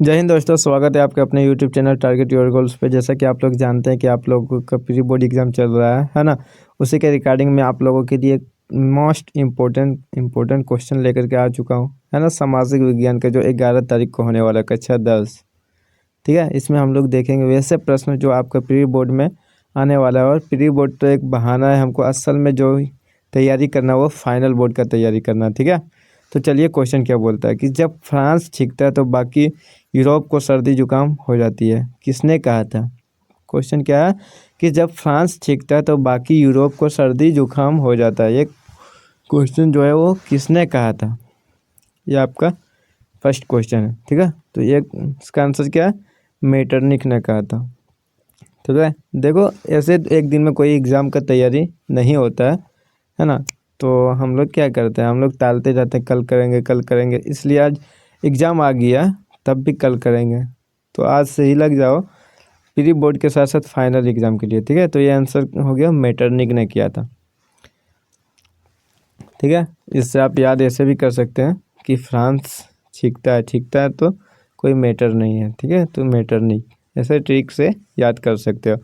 जय हिंद दोस्तों, स्वागत है आपके अपने YouTube channel target your goals पे। जैसा कि आप लोग जानते हैं कि आप लोगों का प्री बोर्ड एग्जाम चल रहा है ना। उसी के रिगार्डिंग में आप लोगों के लिए मोस्ट इम्पोर्टेंट क्वेश्चन लेकर के आ चुका हूँ, है ना। सामाजिक विज्ञान का जो 11 तारीख को होने वाला कक्षा 10, ठीक है। इसमें हम लोग देखेंगे वैसे प्रश्न जो आपका प्री बोर्ड में आने वाला है। और प्री बोर्ड तो एक बहाना है, हमको असल में जो तैयारी करना वो फाइनल बोर्ड का तैयारी करना, ठीक है। तो चलिए क्वेश्चन क्या बोलता है कि जब फ्रांस छींकता है तो बाकी यूरोप को सर्दी जुकाम हो जाती है, किसने कहा था। क्वेश्चन क्या है कि जब फ्रांस छींकता है तो बाकी यूरोप को सर्दी जुकाम हो जाता है। ये क्वेश्चन जो है वो किसने कहा था, ये आपका फर्स्ट क्वेश्चन है, ठीक है। तो ये इसका आंसर क्या है, मेटरनिक ने कहा था, ठीक है। देखो ऐसे एक दिन में कोई एग्ज़ाम का तैयारी नहीं होता है ना। तो हम लोग क्या करते हैं, हम लोग टालते जाते हैं, कल करेंगे कल करेंगे। इसलिए आज एग्ज़ाम आ गया तब भी कल करेंगे। तो आज से ही लग जाओ प्री बोर्ड के साथ साथ फाइनल एग्ज़ाम के लिए, ठीक है। तो ये आंसर हो गया, मेटरनिक ने किया था, ठीक है। इससे आप याद ऐसे भी कर सकते हैं कि फ्रांस छींकता है तो कोई मैटर नहीं है, ठीक है। तो मेटरनिक ऐसे ट्रिक से याद कर सकते हो।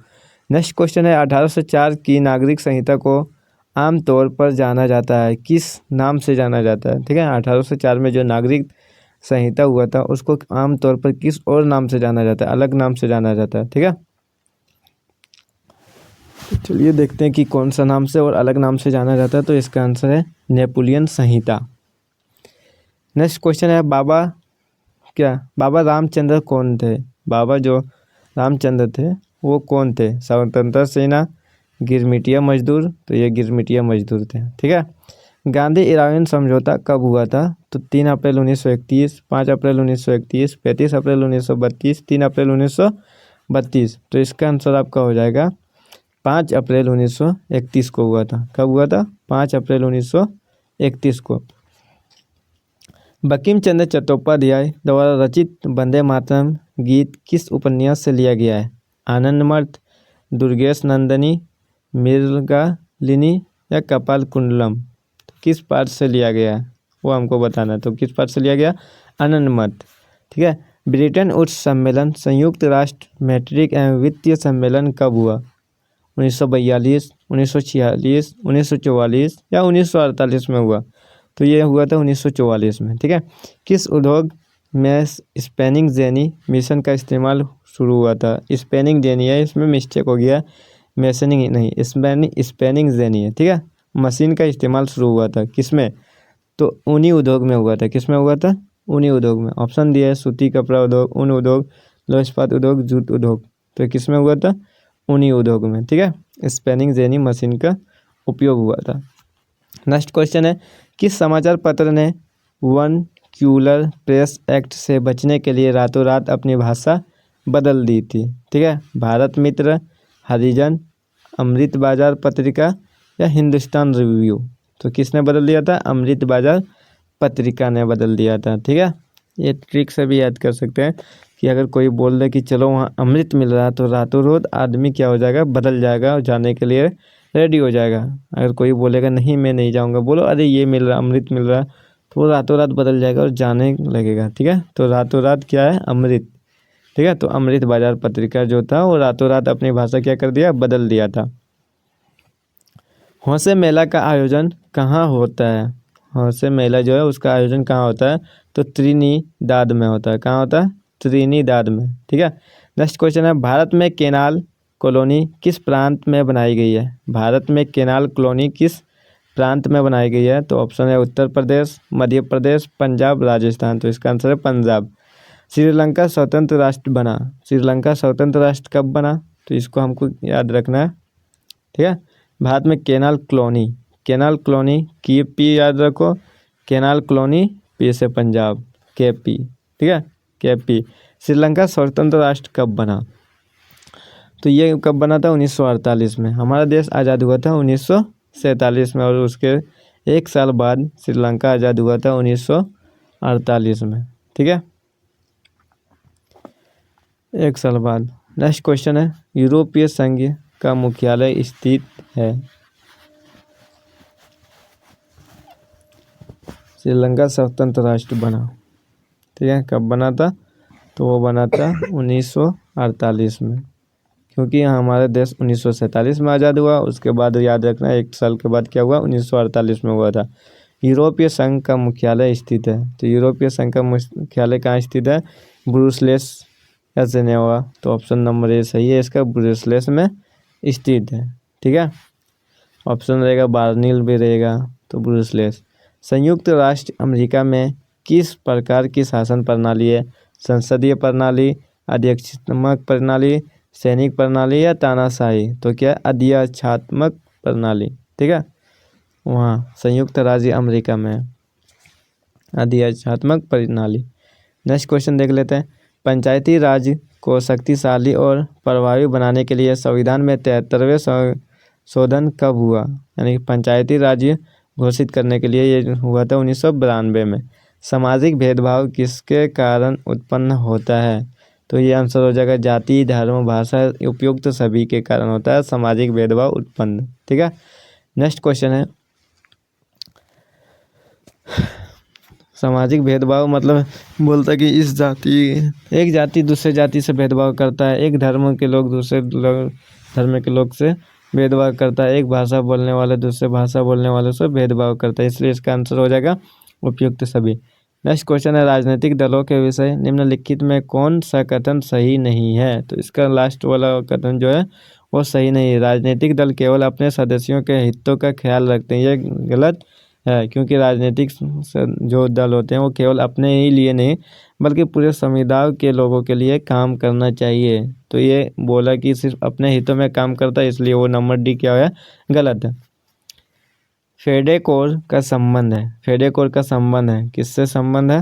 नेक्स्ट क्वेश्चन है, 1804 की नागरिक संहिता को आमतौर पर जाना जाता है, किस नाम से जाना जाता है, ठीक है। 1804 में जो नागरिक संहिता हुआ था उसको आमतौर पर किस और नाम से जाना जाता है, अलग नाम से जाना जाता है, ठीक है। तो चलिए देखते हैं कि कौन सा नाम से और अलग नाम से जाना जाता है। तो इसका आंसर है नेपोलियन संहिता। नेक्स्ट क्वेश्चन है, बाबा रामचंद्र कौन थे। बाबा जो रामचंद्र थे वो कौन थे, स्वतंत्रता सेना, गिरमिटिया मजदूर। तो ये गिरमिटिया मजदूर थे, ठीक है। गांधी इराविन समझौता कब हुआ था, तो 3 अप्रैल 1931, 5 अप्रैल 1931, 35 अप्रैल 1932, 3 अप्रैल 1932। तो इसका आंसर आपका हो जाएगा 5 अप्रैल 1931 को हुआ था। कब हुआ था, 5 अप्रैल 1931 को। बंकिम चंद्र चट्टोपाध्याय द्वारा रचित वंदे मातरम गीत किस उपन्यास से लिया गया है, आनंदमठ, दुर्गेश नंदिनी, मृगालिनी या कपाल कुंडलम। तो किस पाठ से लिया गया है वो हमको बताना है। तो किस पाठ से लिया गया, आनंदमठ, ठीक है। ब्रिटेन उच्च सम्मेलन, संयुक्त राष्ट्र मैट्रिक एवं वित्तीय सम्मेलन कब हुआ, 1942, 1946, 1944 या 1948 में हुआ। तो ये हुआ था 1944 में, ठीक है। किस उद्योग में स्पेनिंग जेनी मिशन का इस्तेमाल शुरू हुआ था, स्पेनिंग जेनी है, इसमें मिस्टेक हो गया, मेसनिंग नहीं, स्पेनिंग जेनी है, ठीक है। मशीन का इस्तेमाल शुरू हुआ था किसमें, तो ऊनी उद्योग में हुआ था। किसमें हुआ था, ऊनी उद्योग में। ऑप्शन दिया है, सूती कपड़ा उद्योग, ऊन उद्योग, लौह इस्पात उद्योग, जूट उद्योग। तो किसमें हुआ था, ऊनी उद्योग में, ठीक है। स्पेनिंग जेनी मशीन का उपयोग हुआ था। नेक्स्ट क्वेश्चन है, किस समाचार पत्र ने वर्नाक्यूलर प्रेस एक्ट से बचने के लिए रातों रात अपनी भाषा बदल दी थी, ठीक है। भारत मित्र, हरिजन, अमृत बाजार पत्रिका या हिंदुस्तान रिव्यू। तो किसने बदल दिया था, अमृत बाजार पत्रिका ने बदल दिया था, ठीक है। ये ट्रिक से भी याद कर सकते हैं कि अगर कोई बोल दे कि चलो वहाँ अमृत मिल रहा है तो रातों रात आदमी क्या हो जाएगा, बदल जाएगा और जाने के लिए रेडी हो जाएगा। अगर कोई बोलेगा नहीं मैं नहीं जाऊँगा, बोलो अरे ये मिल रहा, अमृत मिल रहा है, तो वो रातों रात बदल जाएगा और जाने लगेगा, ठीक है। तो रातों रात क्या है, अमृत, ठीक है। तो अमृत बाजार पत्रिका जो था वो रातों रात अपनी भाषा क्या कर दिया, बदल दिया था। हौसे मेला का आयोजन कहाँ होता है, हौसे मेला जो है उसका आयोजन कहाँ होता है, तो त्रिनिदाद में होता है। कहाँ होता है, त्रिनिदाद में, ठीक है। नेक्स्ट क्वेश्चन है, भारत में केनाल कॉलोनी किस प्रांत में बनाई गई है, भारत में केनाल कॉलोनी किस प्रांत में बनाई गई है। तो ऑप्शन है उत्तर प्रदेश, मध्य प्रदेश, पंजाब, राजस्थान। तो इसका आंसर है पंजाब। श्रीलंका स्वतंत्र राष्ट्र बना, श्रीलंका स्वतंत्र राष्ट्र कब बना, तो इसको हमको याद रखना है, ठीक है। भारत में केनाल कॉलोनी की पी याद रखो, केनाल कॉलोनी पी से पंजाब, के पी, ठीक है, के पी। श्रीलंका स्वतंत्र राष्ट्र कब बना, तो ये कब बना था, 1948 में। हमारा देश आज़ाद हुआ था 1947 में और उसके एक साल बाद श्रीलंका आज़ाद हुआ था 1948 में, ठीक है, एक साल बाद। नेक्स्ट क्वेश्चन है, यूरोपीय संघ का मुख्यालय स्थित है, श्रीलंका स्वतंत्र राष्ट्र बना, ठीक है, कब बना था, तो वो बना था 1948 में, क्योंकि हमारा देश 1947 में आज़ाद हुआ। उसके बाद याद रखना 1 साल के बाद क्या हुआ, 1948 में हुआ था। यूरोपीय संघ का मुख्यालय स्थित है, तो यूरोपीय संघ का मुख्यालय कहाँ स्थित है, ब्रुसेल्स या जेनेवा। तो ऑप्शन नंबर ए सही है इसका, ब्रुसेल्स में स्थित है। ठीक है, ऑप्शन रहेगा बार्निल भी रहेगा, तो ब्रुसेल्स। संयुक्त राष्ट्र अमेरिका में किस प्रकार की शासन प्रणाली है, संसदीय प्रणाली, अध्यक्षात्मक प्रणाली, सैनिक प्रणाली या तानाशाही। तो क्या अध्यक्षात्मक प्रणाली। ठीक है, वहाँ संयुक्त राज्य अमेरिका में अधियात्मक प्रणाली। नेक्स्ट क्वेश्चन देख लेते हैं। पंचायती राज को शक्तिशाली और प्रभावी बनाने के लिए संविधान में 73वें संशोधन कब हुआ, यानी पंचायती राज्य घोषित करने के लिए ये हुआ था 1992 में। सामाजिक भेदभाव किसके कारण उत्पन्न होता है, तो ये आंसर हो जाएगा जाति, धर्म, भाषा, उपयुक्त सभी के कारण होता है सामाजिक भेदभाव उत्पन्न। ठीक है, नेक्स्ट क्वेश्चन है सामाजिक भेदभाव मतलब बोलता है कि इस जाति, एक जाति दूसरे जाति से भेदभाव करता है, एक धर्म के लोग दूसरे धर्म के लोग से भेदभाव करता है, एक भाषा बोलने वाले दूसरे भाषा बोलने वाले से भेदभाव करता है, इसलिए इसका आंसर हो जाएगा उपयुक्त सभी। नेक्स्ट क्वेश्चन है राजनीतिक दलों के विषय निम्नलिखित में कौन सा कथन सही नहीं है, तो इसका लास्ट वाला कथन जो है वो सही नहीं है। राजनीतिक दल केवल अपने सदस्यों के हितों का ख्याल रखते हैं, ये गलत है, क्योंकि राजनीतिक जो दल होते हैं वो केवल अपने ही लिए नहीं बल्कि पूरे समुदाय के लोगों के लिए काम करना चाहिए। तो ये बोला कि सिर्फ अपने हितों में काम करता है, इसलिए वो नंबर डी क्या है, गलत है। फेडेकोर का संबंध है, फेडेकोर का संबंध है किससे संबंध है,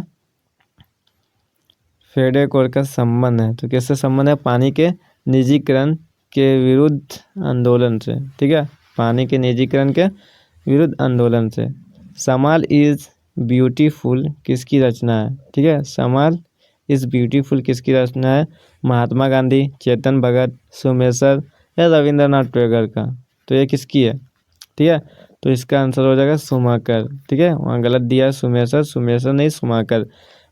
फेडेकोर का संबंध है तो किससे संबंध है, पानी के निजीकरण के विरुद्ध आंदोलन से। ठीक है, पानी के निजीकरण के विरुद्ध आंदोलन से। समाल इज ब्यूटीफुल किसकी रचना है, ठीक है, समाल इज ब्यूटीफुल किसकी रचना है, महात्मा गांधी, चेतन भगत, सोमेश्वर या रविंद्रनाथ टैगोर का। तो ये किसकी है, ठीक है, तो इसका आंसर हो जाएगा सुमाकर। ठीक है, वहाँ गलत दिया है सोमेश्वर, सोमेश्वर नहीं सुमाकर।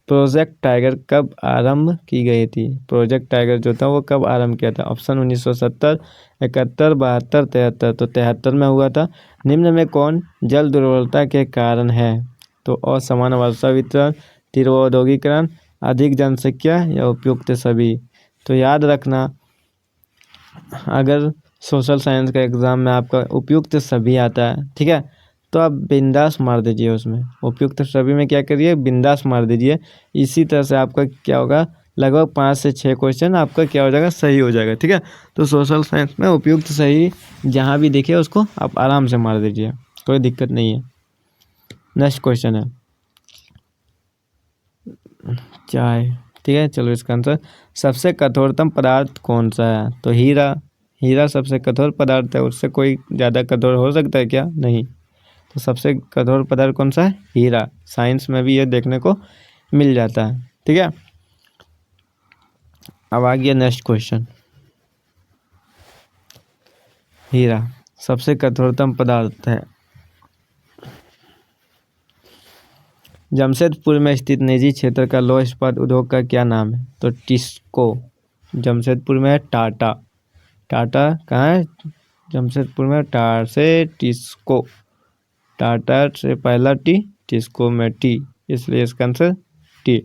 प्रोजेक्ट टाइगर कब आरंभ की गई थी, प्रोजेक्ट टाइगर जो था वो कब आरंभ किया था, ऑप्शन 1970, 71, 72, 73। तो 73 में हुआ था। निम्न में कौन जल दुर्बलता के कारण है, तो असमान वर्षा वितरण, तीव्र औद्योगिकरण, अधिक जनसंख्या या उपयुक्त सभी। तो याद रखना अगर सोशल साइंस का एग्ज़ाम में आपका उपयुक्त सभी आता है, ठीक है, तो आप बिंदास मार दीजिए उसमें, उपयुक्त सभी में क्या करिए, बिंदास मार दीजिए। इसी तरह से आपका क्या होगा, लगभग 5 से 6 क्वेश्चन आपका क्या हो जाएगा, सही हो जाएगा। ठीक है, तो सोशल साइंस में उपयुक्त सही जहाँ भी देखिए उसको आप आराम से मार दीजिए, कोई दिक्कत नहीं है। नेक्स्ट क्वेश्चन है चाय। ठीक है, चलो इसका आंसर, सबसे कठोरतम पदार्थ कौन सा है, तो हीरा। हीरा सबसे कठोर पदार्थ है, उससे कोई ज़्यादा कठोर हो सकता है क्या, नहीं। तो सबसे कठोर पदार्थ कौन सा है, हीरा। साइंस में भी ये देखने को मिल जाता है। ठीक है, अब आ गया नेक्स्ट क्वेश्चन। हीरा सबसे कठोरतम पदार्थ है। जमशेदपुर में स्थित निजी क्षेत्र का लौह इस्पात उद्योग का क्या नाम है, तो टिस्को। जमशेदपुर में है टाटा, टाटा कहाँ है, जमशेदपुर में टाटा से टिस्को, टाटा से पहला टी, टिस्को में टी, इसलिए इसका आंसर टी।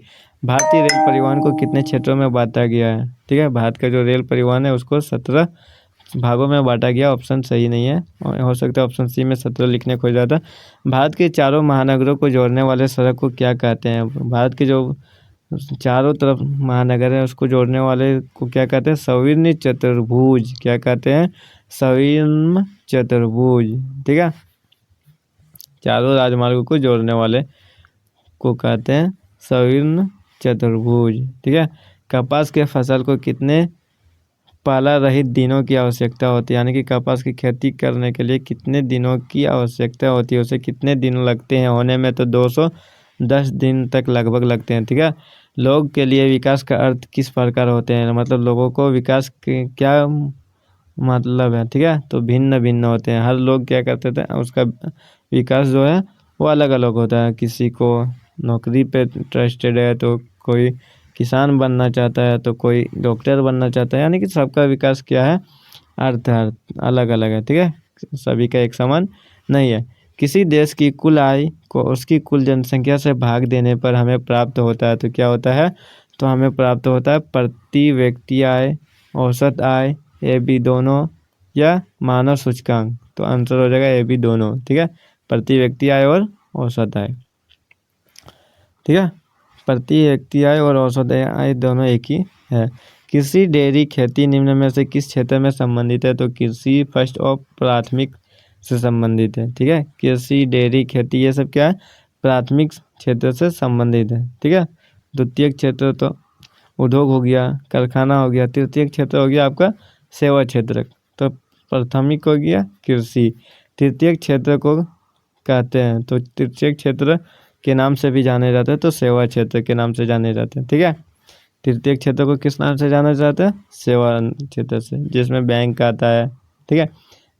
भारतीय रेल परिवहन को कितने क्षेत्रों में बांटा गया है, ठीक है, भारत का जो रेल परिवहन है उसको 17 भागों में बांटा गया। ऑप्शन सही नहीं है, हो सकता है ऑप्शन सी में 17 लिखने को ज़्यादा। भारत के चारों महानगरों को जोड़ने वाले सड़क को क्या कहते हैं, भारत के जो चारों तरफ महानगर है उसको जोड़ने वाले को क्या कहते हैं, सविर्ण चतुर्भुज, क्या कहते हैं, सविर्ण चतुर्भुज। ठीक है, चारों राजमार्गों को जोड़ने वाले को कहते हैं सविर्ण चतुर्भुज। ठीक है, कपास के फसल को कितने पाला रहित दिनों की आवश्यकता होती है, यानी कि कपास की खेती करने के लिए कितने दिनों की आवश्यकता होती है, उसे कितने दिन लगते हैं होने में, तो 210 दिन तक लगभग लगते हैं। ठीक है, लोग के लिए विकास का अर्थ किस प्रकार होते हैं, मतलब लोगों को विकास के क्या मतलब है, ठीक है, तो भिन्न भिन्न होते हैं। हर लोग क्या करते थे, उसका विकास जो है वो अलग अलग होता है। किसी को नौकरी पे इंटरेस्टेड है, तो कोई किसान बनना चाहता है, तो कोई डॉक्टर बनना चाहता है, यानी कि सबका विकास क्या है, अर्थ है, अलग अलग है, ठीक है, सभी का एक समान नहीं है। किसी देश की कुल आय को उसकी कुल जनसंख्या से भाग देने पर हमें प्राप्त होता है, तो क्या होता है, तो हमें प्राप्त होता है प्रति व्यक्ति आय, औसत आय, ए बी दोनों, या मानव सूचकांक। तो आंसर हो जाएगा ए बी दोनों, ठीक है, प्रति व्यक्ति आय और औसत आय, ठीक है, प्रति व्यक्ति आय और औसत आय दोनों एक ही है। कृषि डेयरी खेती निम्न में से किस क्षेत्र में संबंधित है, तो कृषि फर्स्ट और प्राथमिक से संबंधित है, ठीक है, कृषि डेयरी खेती ये सब क्या है, प्राथमिक क्षेत्र से संबंधित है, ठीक है। द्वितीय क्षेत्र तो उद्योग हो गया, कारखाना हो गया। तृतीय क्षेत्र हो गया आपका सेवा क्षेत्र। तो प्राथमिक हो गया कृषि, तृतीय क्षेत्र को कहते हैं, तो तृतीय क्षेत्र के नाम से भी जाने जाते हैं, तो सेवा क्षेत्र के नाम से जाने जाते हैं, ठीक है। तृतीय क्षेत्र को किस नाम से जाना जाता है, सेवा क्षेत्र से, जिसमें बैंक आता है, ठीक है।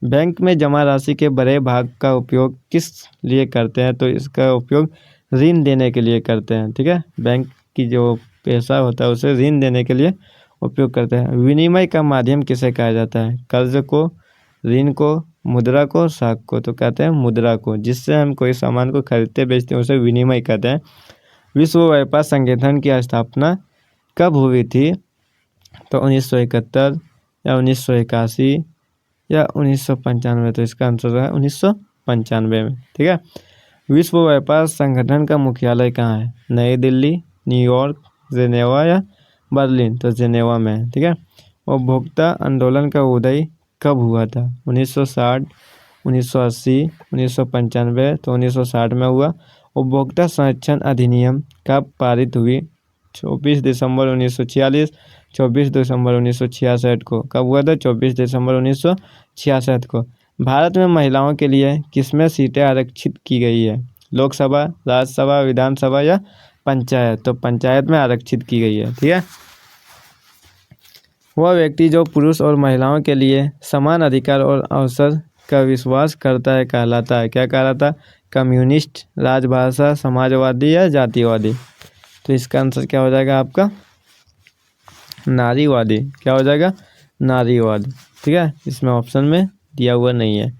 बैंक में जमा राशि के बड़े भाग का उपयोग किस लिए करते हैं, तो इसका उपयोग ऋण देने के लिए करते हैं, ठीक है। बैंक की जो पैसा होता है उसे ऋण देने के लिए उपयोग करते हैं। विनिमय का माध्यम किसे कहा जाता है, कर्ज को, ऋण को, मुद्रा को, साख को, तो कहते हैं मुद्रा को, जिससे हम कोई सामान को खरीदते बेचते हैं उसे विनिमय कहते हैं। विश्व व्यापार संगठन की स्थापना कब हुई थी, तो 1971 या 1981 या 1995, तो इसका आंसर है 1995 में, ठीक है। विश्व व्यापार संगठन का मुख्यालय कहाँ है, नई दिल्ली, न्यूयॉर्क, जेनेवा या बर्लिन, तो जेनेवा में है, ठीक है। उपभोक्ता आंदोलन का उदय कब हुआ था, 1960, 1980, 1995, तो 1960 में हुआ। उपभोक्ता संरक्षण अधिनियम कब पारित हुई, 24 दिसंबर 1946, 24 दिसंबर 1966 को। कब हुआ था, 24 दिसंबर 1966 को। भारत में महिलाओं के लिए किसमें सीटें आरक्षित की गई है, लोकसभा, राज्यसभा, विधानसभा या पंचायत, तो पंचायत में आरक्षित की गई है, ठीक है। वह व्यक्ति जो पुरुष और महिलाओं के लिए समान अधिकार और अवसर का विश्वास करता है कहलाता है, क्या कहलाता है, कम्युनिस्ट, राजभाषा, समाजवादी या जातिवादी। तो इसका आंसर क्या हो जाएगा आपका, नारीवादी, क्या हो जाएगा, नारीवादी, ठीक है। इसमें ऑप्शन में दिया हुआ नहीं है,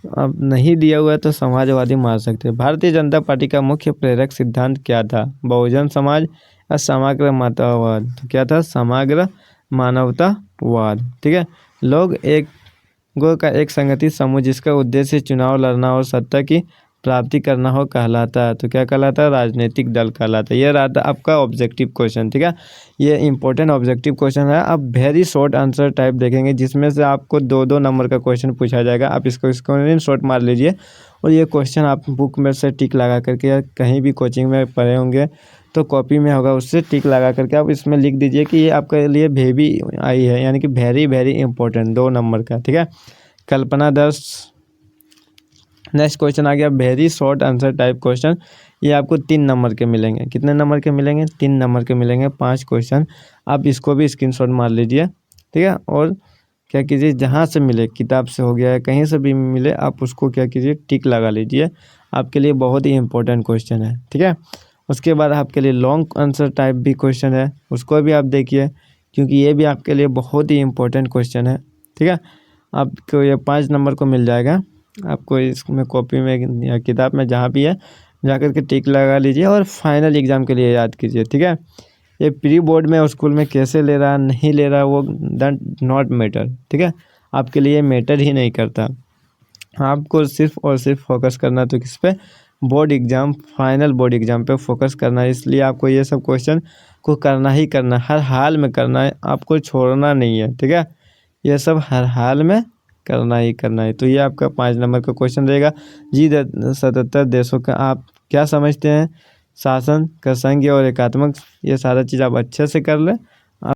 अब नहीं दिया हुआ है तो समाजवादी मार सकते हैं। भारतीय जनता पार्टी का मुख्य प्रेरक सिद्धांत क्या था, बहुजन समाज या समग्र मानवतावाद, तो क्या था, समग्र मानवतावाद, ठीक है। लोग का एक संगठित समूह जिसका उद्देश्य चुनाव लड़ना और सत्ता की प्राप्ति करना हो कहलाता है, तो क्या कहलाता है, राजनीतिक दल कहलाता है। यह रहा था आपका ऑब्जेक्टिव क्वेश्चन, ठीक है। ये इंपॉर्टेंट ऑब्जेक्टिव क्वेश्चन है। आप वेरी शॉर्ट आंसर टाइप देखेंगे जिसमें से आपको 2-2 नंबर का क्वेश्चन पूछा जाएगा। आप इसको स्क्रीनशॉट मार लीजिए और ये क्वेश्चन आप बुक में से टिक लगा करके या कहीं भी कोचिंग में पढ़े होंगे तो कॉपी में होगा, उससे टिक लगा करके आप इसमें लिख दीजिए कि ये आपके लिए भेबी आई है, यानी कि वेरी वेरी इंपॉर्टेंट 2 नंबर का, ठीक है। कल्पना दस। नेक्स्ट क्वेश्चन आ गया very short answer type question. ये आपको 3 नंबर के मिलेंगे, कितने नंबर के मिलेंगे, 3 नंबर के मिलेंगे, 5 क्वेश्चन। आप इसको भी स्क्रीनशॉट मार लीजिए, ठीक है। और क्या कीजिए, जहाँ से मिले, किताब से हो गया है, कहीं से भी मिले, आप उसको क्या कीजिए, टिक लगा लीजिए। आपके लिए बहुत ही इंपॉर्टेंट क्वेश्चन है, ठीक है। उसके बाद आपके लिए लॉन्ग आंसर टाइप भी क्वेश्चन है, उसको भी आप देखिए क्योंकि ये भी आपके लिए बहुत ही इंपॉर्टेंट क्वेश्चन है, ठीक है। आपको ये 5 नंबर को मिल जाएगा। आपको इसमें कॉपी में या किताब में जहाँ भी है जाकर के टिक लगा लीजिए और फाइनल एग्ज़ाम के लिए याद कीजिए, ठीक है। ये प्री बोर्ड में स्कूल में कैसे ले रहा नहीं ले रहा वो डोंट नॉट मैटर, ठीक है। आपके लिए मैटर ही नहीं करता। आपको सिर्फ और सिर्फ फोकस करना तो किस पे, board exam, final board exam पे फोकस करना है। इसलिए आपको ये सब क्वेश्चन को करना ही करना, हर हाल में करना है, आपको छोड़ना नहीं है, ठीक है। ये सब हर हाल में करना ही करना है। तो ये आपका 5 नंबर का क्वेश्चन रहेगा। जी 77 देशों का आप क्या समझते हैं, शासन का संघीय और एकात्मक, ये सारा चीज़ आप अच्छे से कर लें